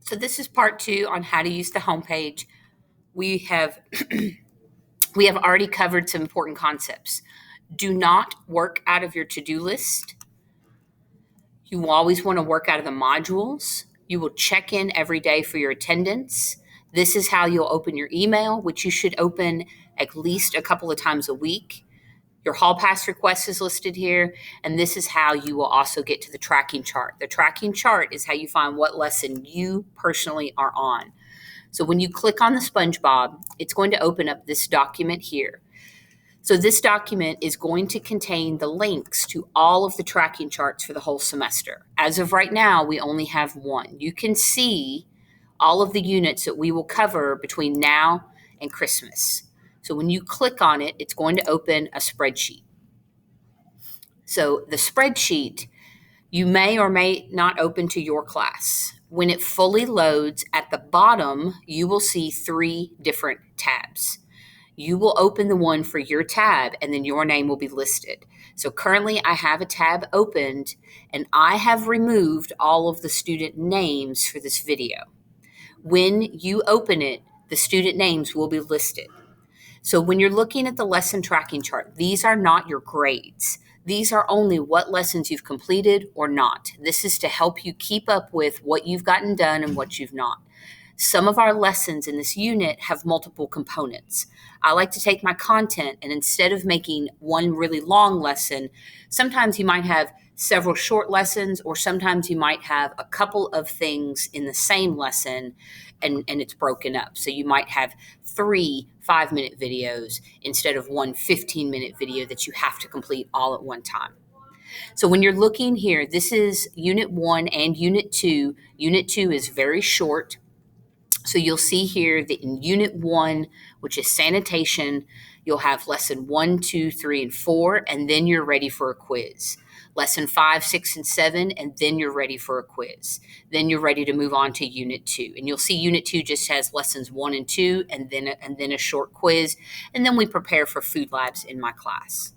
So this is part 2 on how to use the homepage. We have we have already covered some important concepts. Do not work out of your to-do list. You will always want to work out of the modules. You will check in every day for your attendance. This is how you'll open your email, which you should open at least a couple of times a week. Your hall pass request is listed here, and this is how you will also get to the tracking chart. The tracking chart is how you find what lesson you personally are on. So when you click on the SpongeBob, it's going to open up this document here. So this document is going to contain the links to all of the tracking charts for the whole semester. As of right now, we only have one. You can see all of the units that we will cover between now and Christmas. So when you click on it, it's going to open a spreadsheet. So the spreadsheet, you may or may not open to your class. When it fully loads, at the bottom, you will see 3 different tabs. You will open the one for your tab, and then your name will be listed. So currently I have a tab opened, and I have removed all of the student names for this video. When you open it, the student names will be listed. So when you're looking at the lesson tracking chart, these are not your grades. These are only what lessons you've completed or not. This is to help you keep up with what you've gotten done and what you've not. Some of our lessons in this unit have multiple components. I like to take my content, and instead of making one really long lesson, sometimes you might have several short lessons, or sometimes you might have a couple of things in the same lesson and it's broken up. So you might have 3 5-minute videos instead of one 15-minute video that you have to complete all at one time. So when you're looking here, this is Unit 1 and Unit 2. Unit 2 is very short. So you'll see here that in Unit 1, which is sanitation, you'll have Lesson 1, 2, 3, and 4, and then you're ready for a quiz. Lesson 5, 6, and 7, and then you're ready for a quiz. Then you're ready to move on to Unit 2. And you'll see Unit 2 just has Lessons 1 and 2, and then a short quiz, and then we prepare for food labs in my class.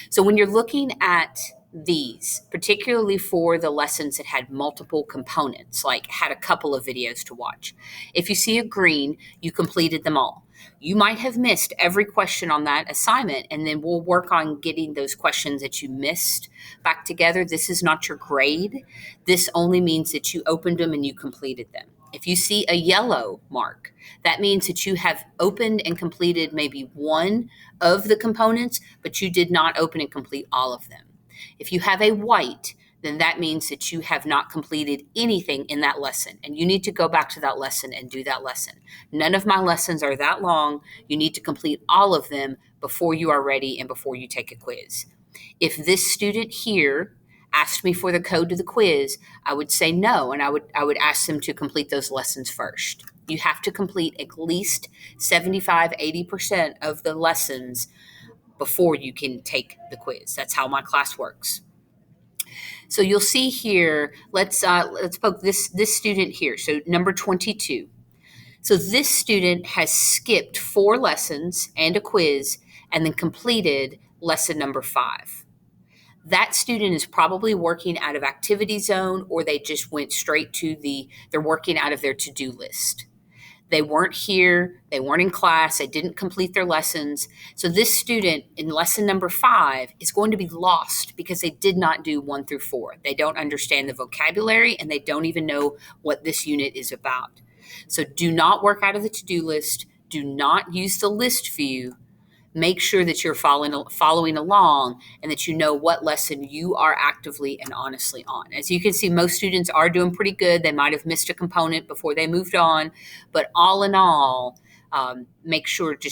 So when you're looking at these, particularly for the lessons that had multiple components, like had a couple of videos to watch, if you see a green, you completed them all. You might have missed every question on that assignment, and then we'll work on getting those questions that you missed back together. This is not your grade. This only means that you opened them and you completed them. If you see a yellow mark, that means that you have opened and completed maybe one of the components, but you did not open and complete all of them. If you have a white, then that means that you have not completed anything in that lesson, and you need to go back to that lesson and do that lesson. None of my lessons are that long. You need to complete all of them before you are ready and before you take a quiz. If this student here asked me for the code to the quiz, I would say no, and I would ask them to complete those lessons first. You have to complete at least 75-80% of the lessons before you can take the quiz. That's how my class works. So you'll see here, let's poke this student here. So number 22. So this student has skipped 4 lessons and a quiz and then completed lesson number 5. That student is probably working out of Activity Zone, or they just went straight to they're working out of their to-do list. They weren't here, they weren't in class, they didn't complete their lessons. So this student in lesson number 5 is going to be lost because they did not do 1 through 4. They don't understand the vocabulary, and they don't even know what this unit is about. So do not work out of the to-do list. Do not use the list view. Make sure that you're following along and that you know what lesson you are actively and honestly on. As you can see, most students are doing pretty good. They might have missed a component before they moved on, but all in all, make sure just